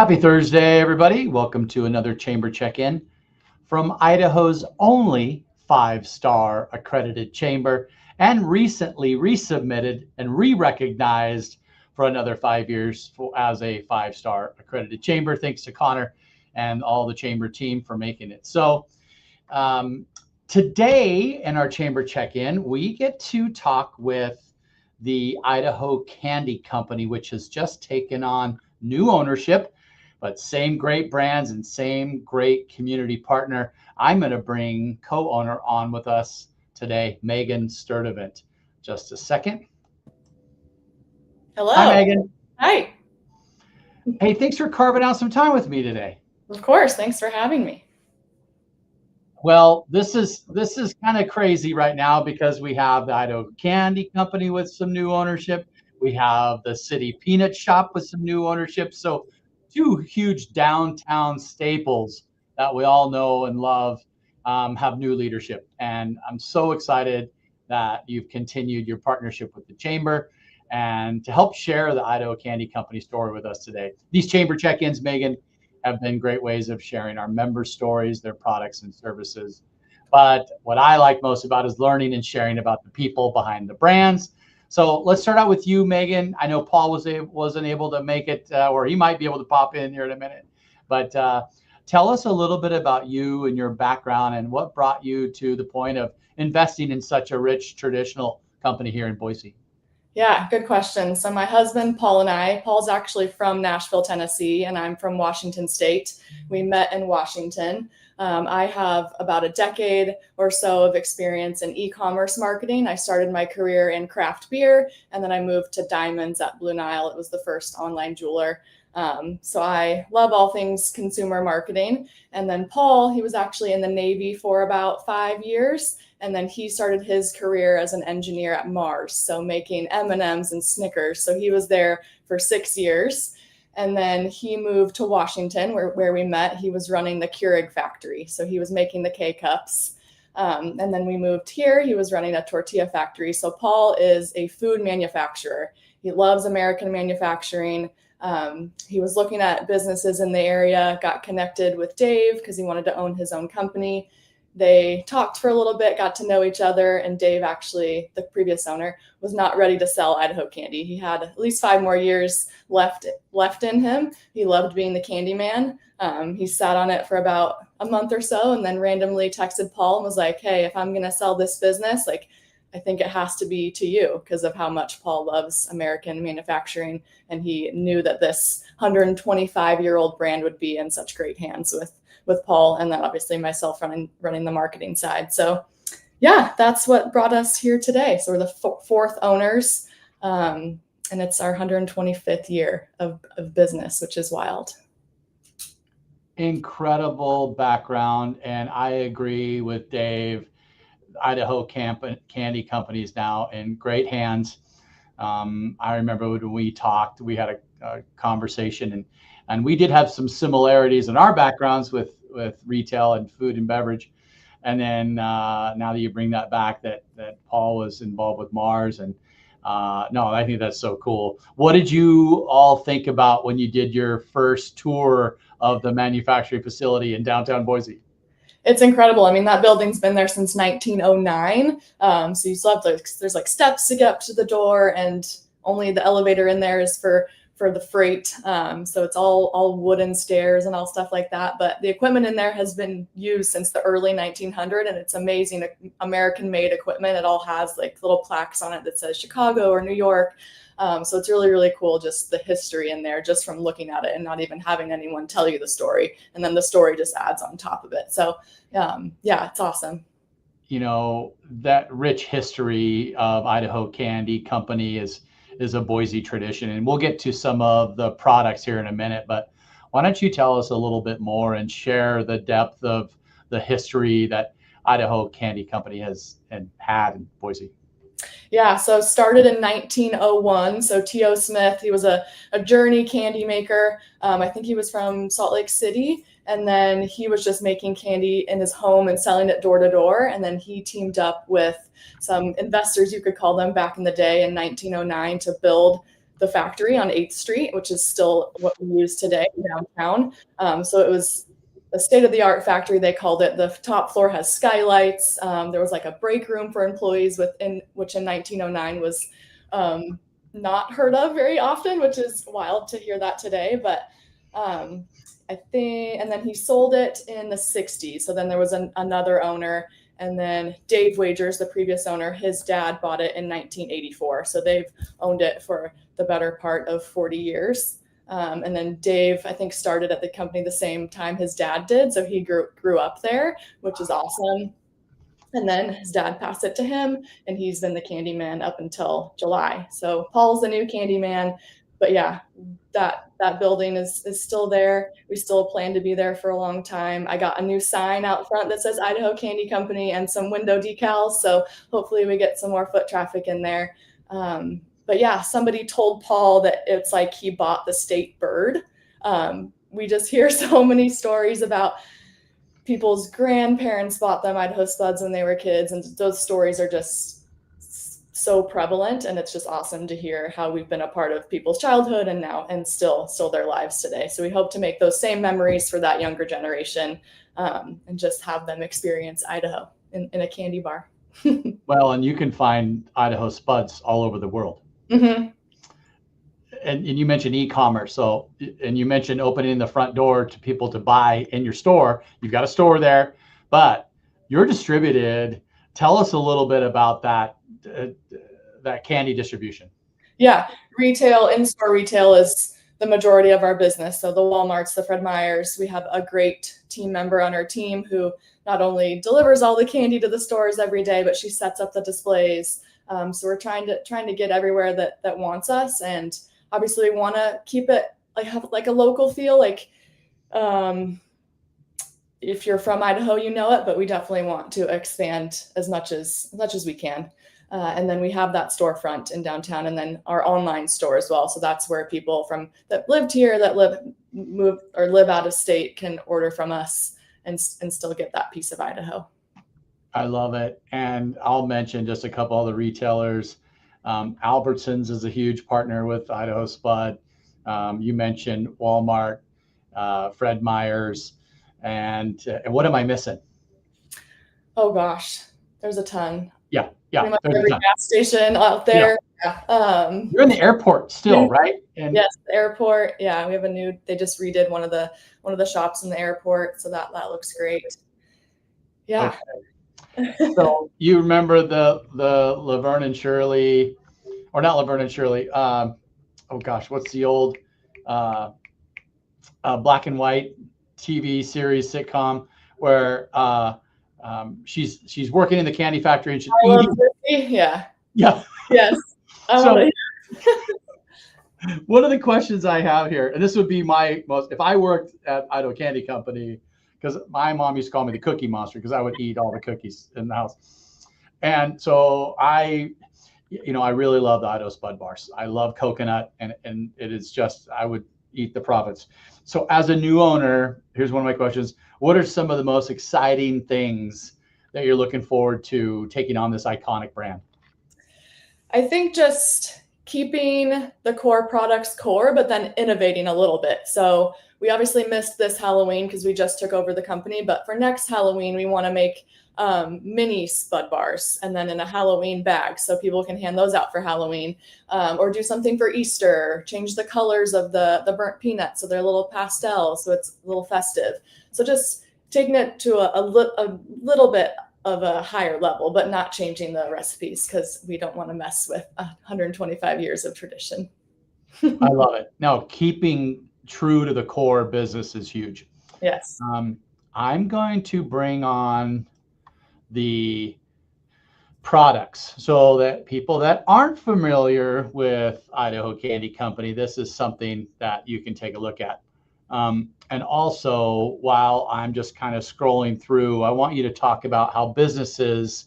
Happy Thursday, everybody. Welcome to another Chamber Check-In from Idaho's only five-star accredited chamber and recently resubmitted and re-recognized for another 5 years as a five-star accredited chamber. Thanks to Connor and all the chamber team for making it. So today in our Chamber Check-In, we get to talk with the Idaho Candy Company, which has just taken on new ownership, but same great brands and same great community partner. I'm going to bring co-owner on with us today, Megan Sturdivant. Just a second. Hello. Hi, Megan. Hi. Hey, thanks for carving out some time with me today. Of course. Thanks for having me. Well, this is kind of crazy right now because we have the Idaho Candy Company with some new ownership. We have the City Peanut Shop with some new ownership. So two huge downtown staples that we all know and love have new leadership. And I'm so excited that you've continued your partnership with the Chamber and to help share the Idaho Candy Company story with us today. These Chamber check-ins, Megan, have been great ways of sharing our members' stories, their products and services. But what I like most about is learning and sharing about the people behind the brands. So let's start out with you, Megan. I know Paul wasn't able to make it, or he might be able to pop in here in a minute. But tell us a little bit about you and your background and what brought you to the point of investing in such a rich traditional company here in Boise. Yeah, good question. So my husband, Paul's actually from Nashville, Tennessee, and I'm from Washington State. We met in Washington. I have about a decade or so of experience in e-commerce marketing. I started my career in craft beer, and then I moved to diamonds at Blue Nile. It was the first online jeweler. So I love all things consumer marketing. And then Paul, he was actually in the Navy for about 5 years. And then he started his career as an engineer at Mars, so making M&Ms and Snickers. So he was there for 6 years. And then he moved to Washington, where we met. He was running the Keurig factory. So he was making the K-Cups. And then we moved here. He was running a tortilla factory. So Paul is a food manufacturer. He loves American manufacturing. He was looking at businesses in the area, got connected with Dave because he wanted to own his own company. They talked for a little bit, got to know each other, and Dave, actually, the previous owner, was not ready to sell Idaho Candy. He had at least 5 more years left in him. He loved being the candy man. He sat on it for about a month or so and then randomly texted Paul and was like, hey, if I'm going to sell this business, I think it has to be to you because of how much Paul loves American manufacturing. And he knew that this 125-year-old brand would be in such great hands with Paul, and then obviously myself running the marketing side. So yeah, that's what brought us here today. So we're the fourth owners, and it's our 125th year of business, which is wild. Incredible background, and I agree with Dave. Idaho Candy Company is now in great hands. I remember when we talked, we had a conversation, and we did have some similarities in our backgrounds with retail and food and beverage. And then now that you bring that back, that Paul was involved with Mars, and no, I think that's so cool. What did you all think about when you did your first tour of the manufacturing facility in downtown Boise? It's incredible. I mean, that building's been there since 1909. So you still have there's steps to get up to the door, and only the elevator in there is for the freight. So it's all wooden stairs and all stuff like that. But the equipment in there has been used since the early 1900s, and it's amazing American-made equipment. It all has little plaques on it that says Chicago or New York. So it's really, really cool, just the history in there, just from looking at it and not even having anyone tell you the story. And then the story just adds on top of it. So yeah, it's awesome. You know, that rich history of Idaho Candy Company is a Boise tradition. And we'll get to some of the products here in a minute, but why don't you tell us a little bit more and share the depth of the history that Idaho Candy Company has and had in Boise? Yeah, so started in 1901. So T.O. Smith, he was a journey candy maker. I think he was from Salt Lake City. And then he was just making candy in his home and selling it door to door. And then he teamed up with some investors, you could call them, back in the day in 1909 to build the factory on 8th Street, which is still what we use today downtown. So it was a state-of-the-art factory, they called it. The top floor has skylights. There was like a break room for employees which in 1909 was not heard of very often, which is wild to hear that today. But I think, and then he sold it in the 60s. So then there was another owner, and then Dave Wagers, the previous owner, his dad bought it in 1984. So they've owned it for the better part of 40 years. And then Dave, I think, started at the company the same time his dad did. So he grew up there, which is awesome. And then his dad passed it to him, and he's been the candy man up until July. So Paul's the new candy man. But yeah, that building is still there. We still plan to be there for a long time. I got a new sign out front that says Idaho Candy Company and some window decals. So hopefully we get some more foot traffic in there. But yeah, somebody told Paul that it's like he bought the state bird. We just hear so many stories about people's grandparents bought them Idaho Spuds when they were kids, and those stories are just so prevalent, and it's just awesome to hear how we've been a part of people's childhood and still their lives today. So we hope to make those same memories for that younger generation, and just have them experience Idaho in a candy bar. Well, and you can find Idaho Spuds all over the world. Mm-hmm. And you mentioned e-commerce. And you mentioned opening the front door to people to buy in your store. You've got a store there, but you're distributed. Tell us a little bit about that candy distribution. Yeah, in-store retail is the majority of our business. So the Walmarts, the Fred Meyers, we have a great team member on our team who not only delivers all the candy to the stores every day, but she sets up the displays. So we're trying to get everywhere that wants us, and obviously we want to keep it have a local feel. Like if you're from Idaho, you know it, but we definitely want to expand as much as we can. And then we have that storefront in downtown, and then our online store as well. So that's where people that lived here, that live out of state, can order from us and still get that piece of Idaho. I love it. And I'll mention just a couple other retailers. Albertsons is a huge partner with Idaho Spud. You mentioned Walmart, Fred Meyers, and what am I missing? Oh gosh, there's a ton. Yeah. Pretty much every gas station out there. Yeah. You're in the airport still, right? Yes, the airport. Yeah, we have they just redid one of the shops in the airport, so that looks great. Yeah. Okay. So you remember the Laverne and Shirley, or not Laverne and Shirley? Oh gosh, what's the old black and white TV series sitcom where she's working in the candy factory and she's eating. Yeah. Yes. So one of the questions I have here, and this would be if I worked at Idaho Candy Company, because my mom used to call me the cookie monster because I would eat all the cookies in the house. And so I really love the Idaho Spud bars. I love coconut, and it is just, I would eat the profits. So as a new owner, here's one of my questions. What are some of the most exciting things that you're looking forward to taking on this iconic brand? I think just keeping the core products core, but then innovating a little bit. So we obviously missed this Halloween because we just took over the company, but for next Halloween, we want to make mini Spud bars, and then in a Halloween bag, so people can hand those out for Halloween, or do something for Easter, change the colors of the burnt peanuts so they're a little pastel, so it's a little festive. So just taking it to a little bit of a higher level, but not changing the recipes because we don't want to mess with 125 years of tradition. I love it. No, keeping true to the core business is huge. Yes. I'm going to bring on the products so that people that aren't familiar with Idaho Candy Company, this is something that you can take a look at. And also, while I'm just kind of scrolling through, I want you to talk about how businesses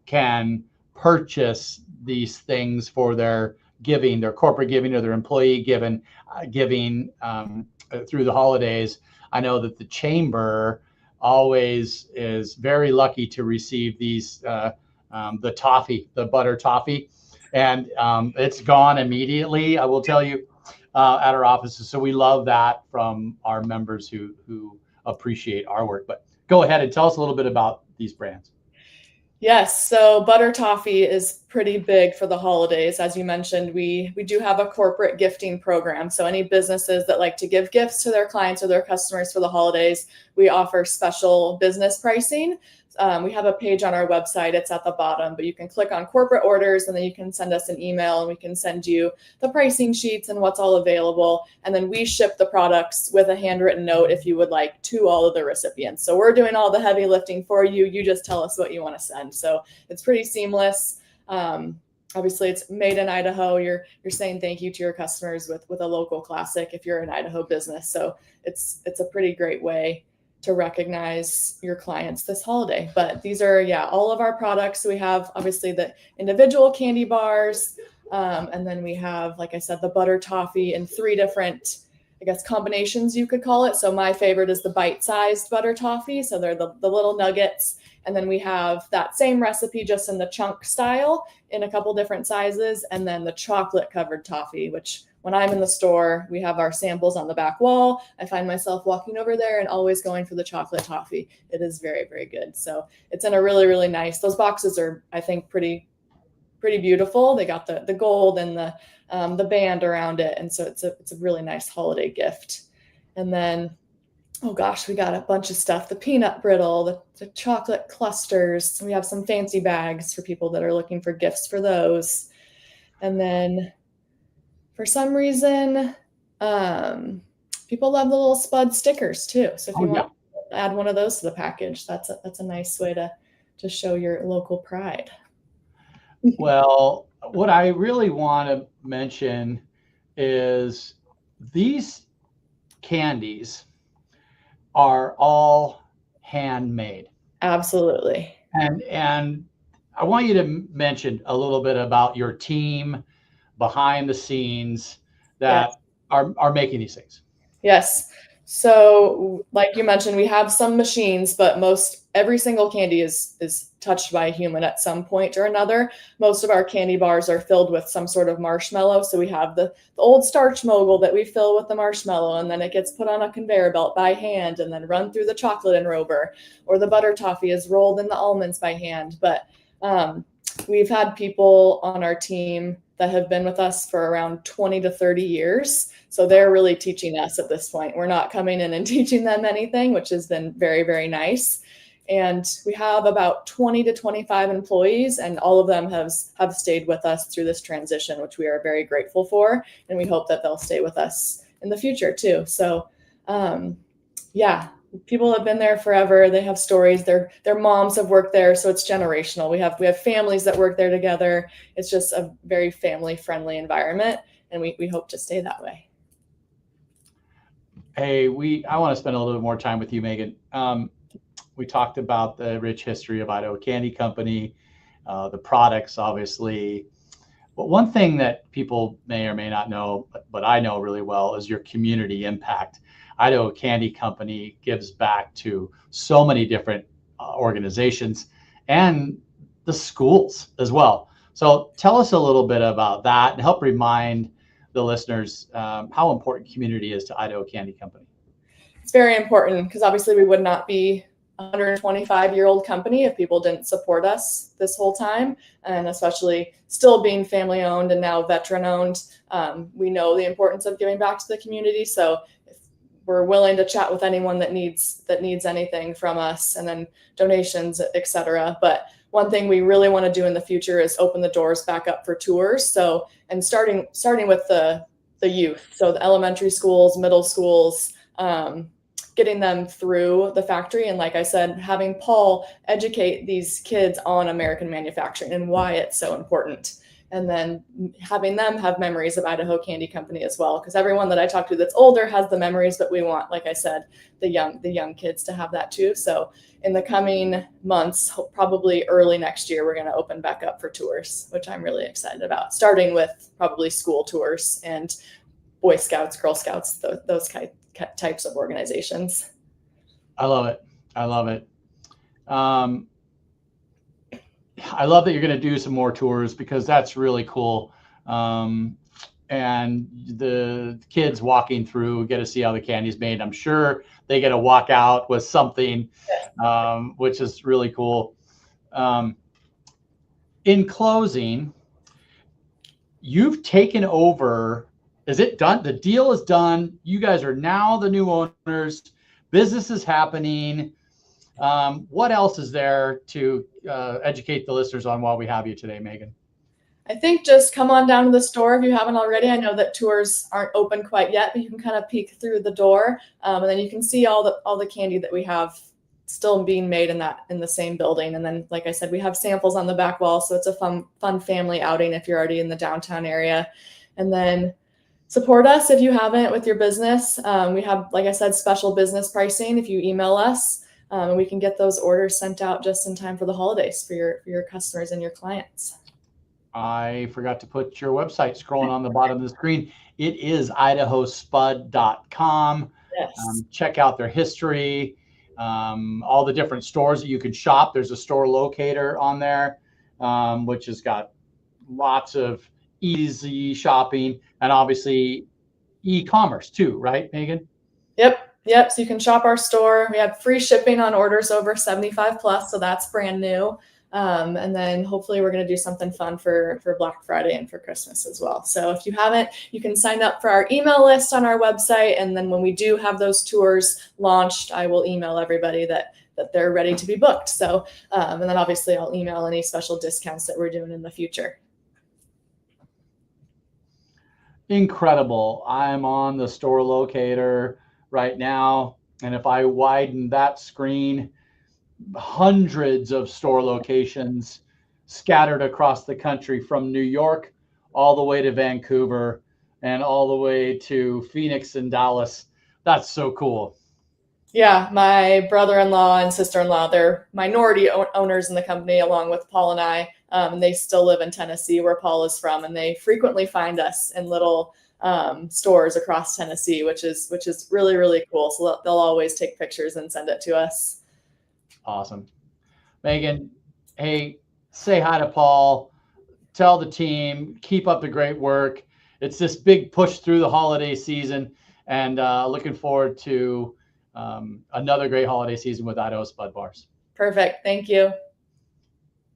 can purchase these things for their giving, their corporate giving, or their employee giving through the holidays. I know that the chamber always is very lucky to receive these, the toffee, the butter toffee. and it's gone immediately. I will tell you, at our offices. So we love that from our members who appreciate our work. But go ahead and tell us a little bit about these brands. Yes, so butter toffee is pretty big for the holidays. As you mentioned, we do have a corporate gifting program. So any businesses that like to give gifts to their clients or their customers for the holidays, we offer special business pricing. We have a page on our website. It's at the bottom, but you can click on corporate orders and then you can send us an email and we can send you the pricing sheets and what's all available. And then we ship the products with a handwritten note if you would like to all of the recipients. So we're doing all the heavy lifting for you. You just tell us what you want to send. So it's pretty seamless. Obviously, it's made in Idaho. You're saying thank you to your customers with a local classic if you're an Idaho business. So it's a pretty great way to recognize your clients this holiday. But these are, all of our products. So we have obviously the individual candy bars, and then we have, like I said, the butter toffee in 3 different, I guess, combinations you could call it. So my favorite is the bite-sized butter toffee. So they're the little nuggets. And then we have that same recipe just in the chunk style in a couple different sizes. And then the chocolate covered toffee, which when I'm in the store, we have our samples on the back wall. I find myself walking over there and always going for the chocolate toffee. It is very, very good. So it's in a really, really nice, those boxes are, I think, pretty beautiful. They got the gold and the band around it. And so it's a really nice holiday gift. And then, oh gosh, we got a bunch of stuff. The peanut brittle, the chocolate clusters. We have some fancy bags for people that are looking for gifts for those. And then for some reason, people love the little Spud stickers too. So if you want to add one of those to the package, that's a nice way to show your local pride. Well, what I really want to mention is these candies are all handmade. Absolutely. And I want you to mention a little bit about your team behind the scenes that are making these things. Yes. So like you mentioned, we have some machines, but every single candy is touched by a human at some point or another. Most of our candy bars are filled with some sort of marshmallow. So we have the old starch mogul that we fill with the marshmallow, and then it gets put on a conveyor belt by hand and then run through the chocolate enrober, or the butter toffee is rolled in the almonds by hand. But we've had people on our team that have been with us for around 20 to 30 years. So they're really teaching us at this point. We're not coming in and teaching them anything, which has been very, very nice. And we have about 20 to 25 employees, and all of them have stayed with us through this transition, which we are very grateful for. And we hope that they'll stay with us in the future too. So people have been there forever. They have stories. Their moms have worked there, so it's generational. We have families that work there together. It's just a very family-friendly environment, and we hope to stay that way. Hey, I want to spend a little bit more time with you, Megan. We talked about the rich history of Idaho Candy Company, the products, obviously. But one thing that people may or may not know, but I know really well, is your community impact. Idaho Candy Company gives back to so many different organizations and the schools as well. So tell us a little bit about that and help remind the listeners how important community is to Idaho Candy Company. It's very important because obviously we would not be a 125-year-old company if people didn't support us this whole time, and especially still being family owned and now veteran owned. We know the importance of giving back to the community. So we're willing to chat with anyone that needs anything from us, and then donations, etc. But one thing we really want to do in the future is open the doors back up for tours. So, and starting with the youth, so the elementary schools, middle schools, getting them through the factory. And like I said, having Paul educate these kids on American manufacturing and why it's so important. And then having them have memories of Idaho Candy Company as well. Because everyone that I talk to that's older has the memories, but we want, like I said, the young kids to have that too. So in the coming months, probably early next year, we're going to open back up for tours, which I'm really excited about, starting with probably school tours and Boy Scouts, Girl Scouts, those types of organizations. I love it. I love that you're going to do some more tours because that's really cool. Um, and the kids walking through get to see how the candy's made. I'm sure they get to walk out with something, which is really cool. Um, in closing, you've taken over. Is it done? The deal is done. You guys are now the new owners. Business is happening. What else is there to educate the listeners on while we have you today, Megan? I think just come on down to the store if you haven't already. I know that tours aren't open quite yet, but you can kind of peek through the door, and then you can see all the candy that we have still being made in the same building. And then, like I said, we have samples on the back wall, so it's a fun family outing if you're already in the downtown area. And then support us if you haven't with your business. We have, like I said, special business pricing if you email us, and we can get those orders sent out just in time for the holidays for your customers and your clients. I forgot to put your website scrolling on the bottom of the screen. It is idahospud.com. Yes. Check out their history, all the different stores that you can shop. There's a store locator on there, which has got lots of easy shopping and obviously e-commerce too, right, Megan? Yep. So you can shop our store. We have free shipping on orders over 75 plus, so that's brand new. And then hopefully we're going to do something fun for Black Friday and for Christmas as well. So if you haven't, you can sign up for our email list on our website. And then when we do have those tours launched, I will email everybody that they're ready to be booked. So, and then obviously I'll email any special discounts that we're doing in the future. Incredible. I'm on the store locator right now. And if I widen that screen, hundreds of store locations scattered across the country from New York all the way to Vancouver and all the way to Phoenix and Dallas. That's so cool. Yeah, my brother-in-law and sister-in-law, they're minority owners in the company along with Paul and I. And they still live in Tennessee where Paul is from, and they frequently find us in little stores across Tennessee, which is really, really cool. So they'll always take pictures and send it to us. Awesome. Megan, hey, say hi to Paul. Tell the team, keep up the great work. It's this big push through the holiday season, and looking forward to another great holiday season with Idaho Spud Bars. Perfect. Thank you.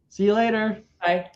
See you later. Bye.